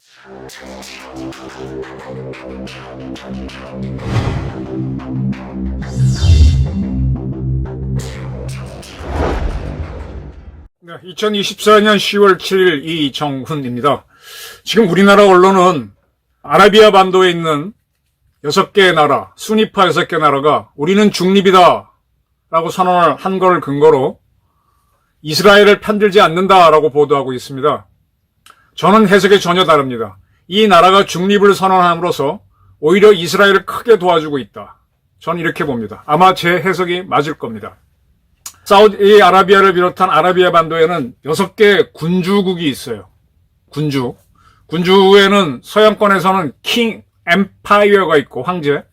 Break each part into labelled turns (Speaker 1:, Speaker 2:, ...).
Speaker 1: 네, 2024년 10월 7일 이정훈입니다. 지금 우리나라 언론은 아라비아 반도에 있는 6개의 나라, 수니파 6개 나라가 우리는 중립이다 라고 선언을 한 걸 근거로 이스라엘을 편들지 않는다라고 보도하고 있습니다. 저는 해석이 전혀 다릅니다. 이 나라가 중립을 선언함으로써 오히려 이스라엘을 크게 도와주고 있다. 저는 이렇게 봅니다. 아마 제 해석이 맞을 겁니다. 사우디아라비아를 비롯한 아라비아 반도에는 6개 군주국이 있어요. 군주에는 서양권에서는 킹 엠파이어가 있고 황제,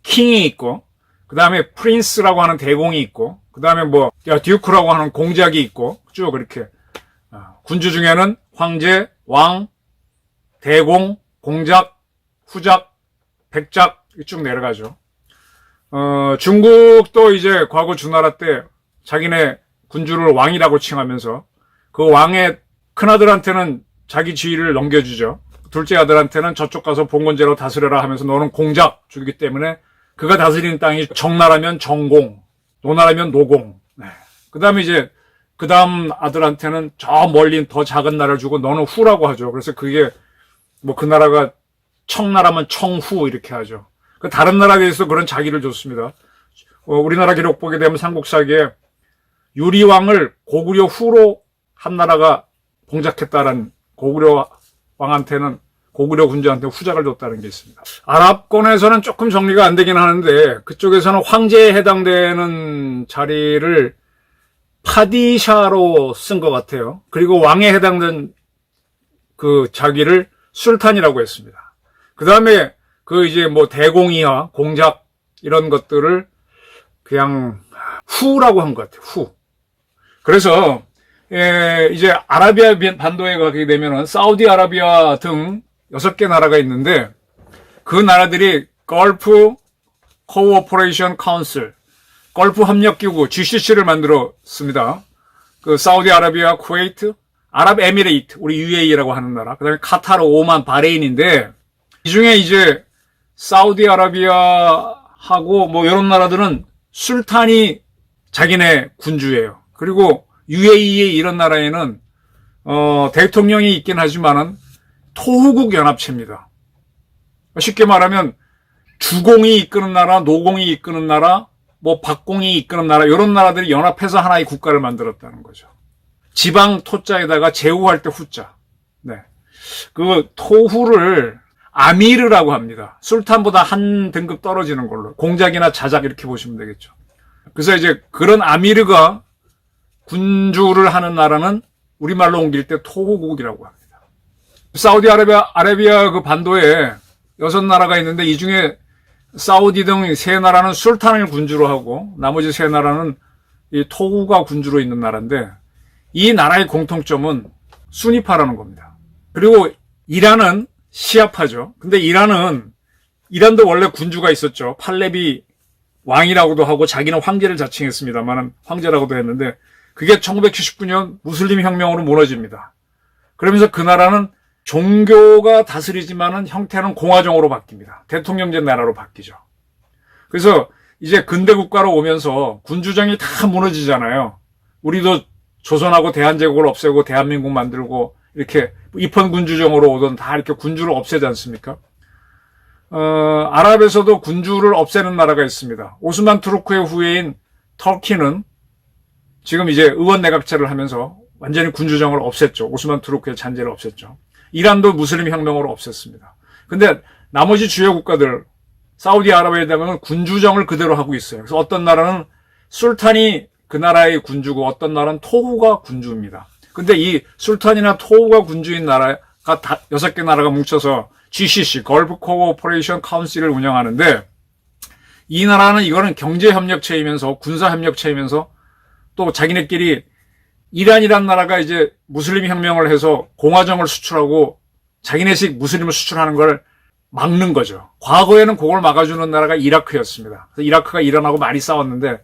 Speaker 1: 킹이 있고, 그 다음에 프린스라고 하는 대공이 있고, 그 다음에 듀크라고 하는 공작이 있고, 쭉 그렇게 군주 중에는 황제, 왕, 대공, 공작, 후작, 백작 쭉 내려가죠. 중국도 이제 과거 주나라 때 자기네 군주를 왕이라고 칭하면서 그 왕의 큰아들한테는 자기 지위를 넘겨주죠. 둘째 아들한테는 저쪽 가서 봉건제로 다스려라 하면서 너는 공작 주기 때문에 그가 다스리는 땅이 정나라면 정공, 노나라면 노공. 네. 그 다음에 이제 그 다음 아들한테는 저 멀리 더 작은 나라를 주고 너는 후라고 하죠. 그래서 그게 그 나라가 청나라면 청후 이렇게 하죠. 그 다른 나라에 대해서 그런 자기를 줬습니다. 우리나라 기록 보게 되면 삼국사기에 유리왕을 고구려 후로 한 나라가 봉작했다는 고구려 왕한테는 고구려 군주한테 후작을 줬다는 게 있습니다. 아랍권에서는 조금 정리가 안 되긴 하는데 그쪽에서는 황제에 해당되는 자리를 파디샤로 쓴 것 같아요. 그리고 왕에 해당되는 그 자기를 술탄이라고 했습니다. 그 다음에 이제 대공이와 공작 이런 것들을 그냥 후라고 한 것 같아요. 후. 그래서 이제 아라비아 반도에 가게 되면은 사우디아라비아 등 6개 나라가 있는데 그 나라들이 걸프 코오퍼레이션 카운슬, 걸프 협력기구 GCC를 만들었습니다. 그 사우디아라비아, 쿠웨이트, 아랍에미레이트, 우리 UAE라고 하는 나라, 그다음에 카타르, 오만, 바레인인데 이 중에 이제 사우디아라비아하고 이런 나라들은 술탄이 자기네 군주예요. 그리고 UAE 이런 나라에는 대통령이 있긴 하지만은 토후국 연합체입니다. 쉽게 말하면 주공이 이끄는 나라, 노공이 이끄는 나라, 박공이 이끄는 나라 이런 나라들이 연합해서 하나의 국가를 만들었다는 거죠. 지방 토자에다가 제후할 때 후자. 네. 그 토후를 아미르라고 합니다. 술탄보다 한 등급 떨어지는 걸로. 공작이나 자작 이렇게 보시면 되겠죠. 그래서 이제 그런 아미르가 군주를 하는 나라는 우리말로 옮길 때 토후국이라고 합니다. 사우디아라비아 그 반도에 6나라가 있는데 이 중에 사우디 등 3나라는 술탄을 군주로 하고 나머지 3나라는 이 토후가 군주로 있는 나라인데 이 나라의 공통점은 수니파라는 겁니다. 그리고 이란은 시아파죠. 근데 이란도 원래 군주가 있었죠. 팔레비 왕이라고도 하고 자기는 황제를 자칭했습니다만 황제라고도 했는데 그게 1979년 무슬림 혁명으로 무너집니다. 그러면서 그 나라는 종교가 다스리지만은 형태는 공화정으로 바뀝니다. 대통령제 나라로 바뀌죠. 그래서 이제 근대 국가로 오면서 군주정이 다 무너지잖아요. 우리도 조선하고 대한제국을 없애고 대한민국 만들고 이렇게 입헌 군주정으로 오던 다 이렇게 군주를 없애지 않습니까? 아랍에서도 군주를 없애는 나라가 있습니다. 오스만 투르크의 후예인 터키는 지금 이제 의원 내각제를 하면서 완전히 군주정을 없앴죠. 오스만 투르크의 잔재를 없앴죠. 이란도 무슬림 혁명으로 없앴습니다. 근데 나머지 주요 국가들, 사우디아라비아에 대한 군주정을 그대로 하고 있어요. 그래서 어떤 나라는 술탄이 그 나라의 군주고 어떤 나라는 토후가 군주입니다. 근데 이 술탄이나 토후가 군주인 나라가 6개 나라가 뭉쳐서 GCC, 걸프 코오퍼레이션 카운슬을 운영하는데 이 나라는 이거는 경제협력체이면서 군사협력체이면서 또 자기네끼리 이란이란 나라가 이제 무슬림 혁명을 해서 공화정을 수출하고 자기네식 무슬림을 수출하는 걸 막는 거죠. 과거에는 그걸 막아주는 나라가 이라크였습니다. 그래서 이라크가 이란하고 많이 싸웠는데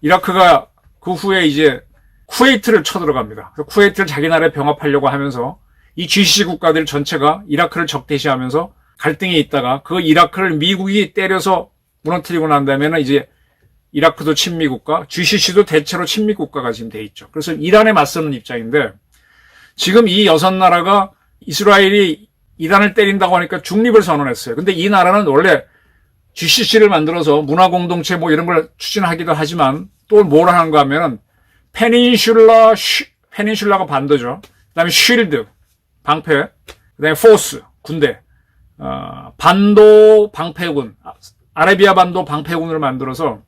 Speaker 1: 이라크가 그 후에 이제 쿠웨이트를 쳐들어갑니다. 그래서 쿠웨이트를 자기 나라에 병합하려고 하면서 이 GCC 국가들 전체가 이라크를 적대시하면서 갈등이 있다가 그 이라크를 미국이 때려서 무너뜨리고 난 다음에는 이제 이라크도 친미 국가, GCC도 대체로 친미 국가가 지금 돼 있죠. 그래서 이란에 맞서는 입장인데 지금 이 6나라가 이스라엘이 이란을 때린다고 하니까 중립을 선언했어요. 근데 이 나라는 원래 GCC를 만들어서 문화공동체 뭐 이런 걸 추진하기도 하지만 또 뭘 하는가 하면은 페닌슐라가 반도죠. 그다음에 쉴드, 방패, 그다음에 포스, 군대, 반도 방패군, 아라비아 반도 방패군을 만들어서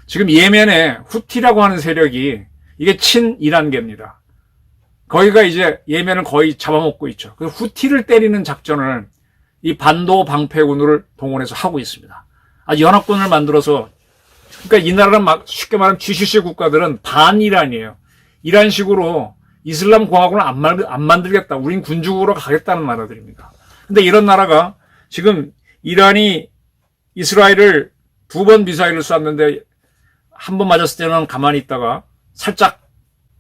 Speaker 1: 지금 예멘에 후티라고 하는 세력이 이게 친이란계입니다. 거기가 이제 예멘을 거의 잡아먹고 있죠. 그 후티를 때리는 작전을 이 반도 방패군을 동원해서 하고 있습니다. 아주 연합군을 만들어서 그러니까 이 나라는 막 쉽게 말하면 GCC 국가들은 반이란이에요. 이란 식으로 이슬람 공화국을 안 만들겠다. 우린 군주국으로 가겠다는 나라들입니다. 근데 이런 나라가 지금 이란이 이스라엘을 2번 미사일을 쐈는데 한 번 맞았을 때는 가만히 있다가 살짝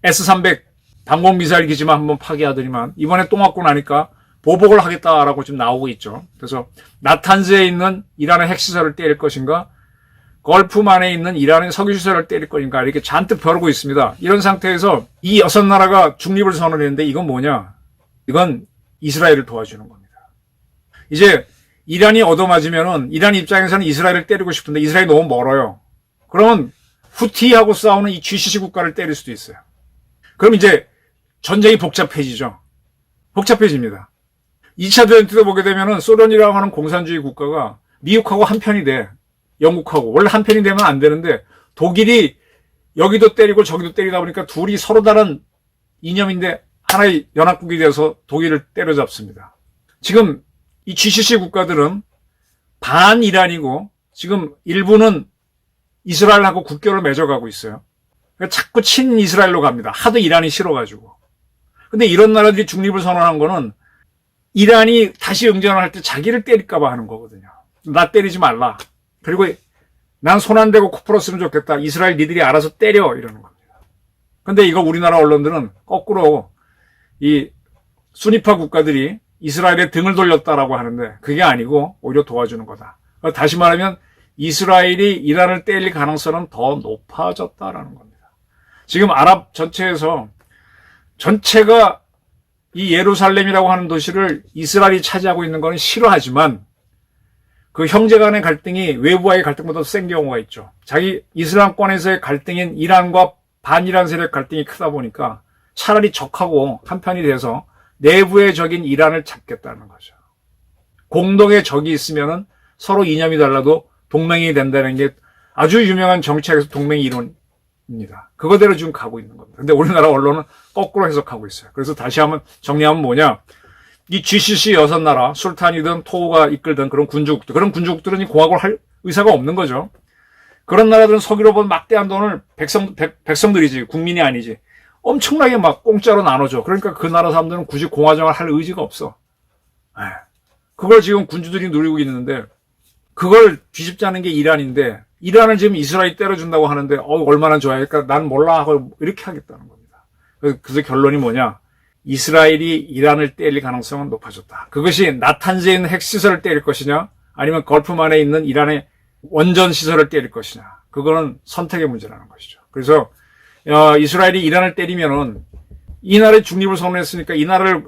Speaker 1: S-300 방공 미사일 기지만 한번 파괴하더니만 이번에 또 맞고 나니까 보복을 하겠다라고 지금 나오고 있죠. 그래서 나탄즈에 있는 이란의 핵시설을 때릴 것인가 걸프만에 있는 이란의 석유시설을 때릴 것인가 이렇게 잔뜩 벼르고 있습니다. 이런 상태에서 이 6나라가 중립을 선언했는데 이건 뭐냐? 이건 이스라엘을 도와주는 겁니다. 이제 이란이 얻어맞으면은 이란 입장에서는 이스라엘을 때리고 싶은데 이스라엘이 너무 멀어요. 그러면 후티하고 싸우는 이 GCC 국가를 때릴 수도 있어요. 그럼 이제 전쟁이 복잡해지죠. 복잡해집니다. 2차 대전 때도 보게 되면은 소련이라고 하는 공산주의 국가가 미국하고 한편이 돼. 영국하고. 원래 한편이 되면 안 되는데 독일이 여기도 때리고 저기도 때리다 보니까 둘이 서로 다른 이념인데 하나의 연합국이 되어서 독일을 때려잡습니다. 지금 이 GCC 국가들은 반이란이고 지금 일부는 이스라엘하고 국교를 맺어가고 있어요. 그러니까 자꾸 친이스라엘로 갑니다. 하도 이란이 싫어가지고. 근데 이런 나라들이 중립을 선언한 거는 이란이 다시 응전을 할 때 자기를 때릴까봐 하는 거거든요. 나 때리지 말라. 그리고 난 손 안 대고 코 풀었으면 좋겠다. 이스라엘 니들이 알아서 때려. 이러는 겁니다. 근데 이거 우리나라 언론들은 거꾸로 이 순위파 국가들이 이스라엘의 등을 돌렸다라고 하는데 그게 아니고 오히려 도와주는 거다. 다시 말하면 이스라엘이 이란을 때릴 가능성은 더 높아졌다라는 겁니다. 지금 아랍 전체에서 전체가 이 예루살렘이라고 하는 도시를 이스라엘이 차지하고 있는 건 싫어하지만 그 형제 간의 갈등이 외부와의 갈등보다 센 경우가 있죠. 자기 이슬람권에서의 갈등인 이란과 반이란 세력 갈등이 크다 보니까 차라리 적하고 한편이 돼서 내부의 적인 이란을 잡겠다는 거죠. 공동의 적이 있으면은 서로 이념이 달라도 동맹이 된다는 게 아주 유명한 정치학에서 동맹 이론입니다. 그거대로 지금 가고 있는 겁니다. 근데 우리나라 언론은 거꾸로 해석하고 있어요. 그래서 다시 한번 정리하면 뭐냐. 이 GCC 6나라, 술탄이든 토우가 이끌던 그런 군주국들, 그런 군주국들은 이 공화국을 할 의사가 없는 거죠. 그런 나라들은 석유로 번 막대한 돈을 백성들이지, 국민이 아니지. 엄청나게 막 공짜로 나눠줘. 그러니까 그 나라 사람들은 굳이 공화정을 할 의지가 없어. 그걸 지금 군주들이 누리고 있는데, 그걸 뒤집자는 게 이란인데, 이란을 지금 이스라엘이 때려준다고 하는데, 얼마나 좋아요. 그러니까 난 몰라 하고 이렇게 하겠다는 겁니다. 그래서 결론이 뭐냐. 이스라엘이 이란을 때릴 가능성은 높아졌다. 그것이 나탄즈에 있는 핵시설을 때릴 것이냐 아니면 걸프만에 있는 이란의 원전 시설을 때릴 것이냐 그거는 선택의 문제라는 것이죠. 그래서 이스라엘이 이란을 때리면은 이 나라의 중립을 선언했으니까 이 나라를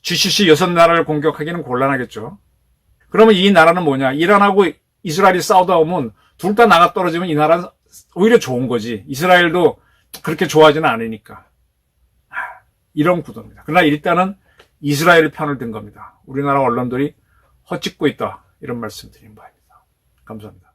Speaker 1: GCC 6나라를 공격하기는 곤란하겠죠. 그러면 이 나라는 뭐냐 이란하고 이스라엘이 싸우다 보면 둘 다 나가 떨어지면 이 나라는 오히려 좋은 거지. 이스라엘도 그렇게 좋아하지는 않으니까. 이런 구도입니다. 그러나 일단은 이스라엘 편을 든 겁니다. 우리나라 언론들이 헛짓고 있다. 이런 말씀 드린 바입니다. 감사합니다.